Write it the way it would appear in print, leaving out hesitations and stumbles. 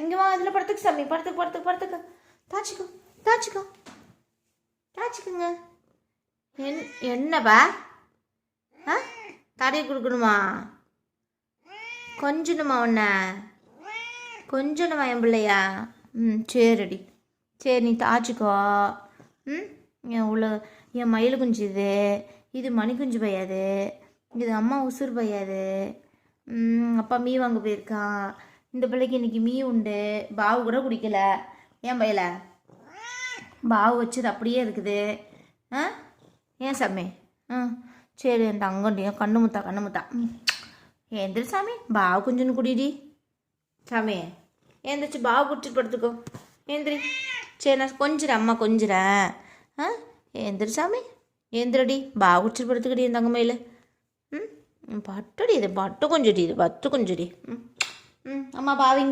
இங்கே வா, அதில் படுத்துக்கு சாமி, படுத்துக்கு தாச்சிக்கோ தாச்சிக்கோ தாச்சிக்குங்க. என்னப்பா ஆ தடவி கொடுக்கணுமா? கொஞ்சணுமா உன்ன? கொஞ்சணுமா என் பிள்ளையா? சரிடி, சரி நீ தாச்சிக்கோ. என் உள்ள என் மயில் குஞ்சு இது மணி குஞ்சு பையாது, இது அம்மா உசுறு பையாது. அப்பா மீ வாங்க போயிருக்கான். இந்த பிள்ளைக்கு இன்னைக்கு மீ உண்டு. பாவு கூட குடிக்கல. ஏன் பையல பாவு வச்சது அப்படியே இருக்குது. ஏன் சாமி? சரி என் தங்கண்டியும் கண்ணு முத்தா. ஏந்திரி சாமி, பாவு கொஞ்சம் குடிடி சாமி. ஏந்திரிச்சு பாவு குடிச்சிட்டு படுத்துக்கோ. ஏந்திரி. சரி நான் கொஞ்சிறேன், அம்மா கொஞ்சிறேன். ஏந்திரி சாமி, ஏந்திரடி. பாவு குடிச்சிட்டு படுத்துக்கடி என் தங்கமையில். பட்டடி, இது பட்டு கொஞ்சடி, இது பத்து கொஞ்சடி. அம்மா பாவிங்க.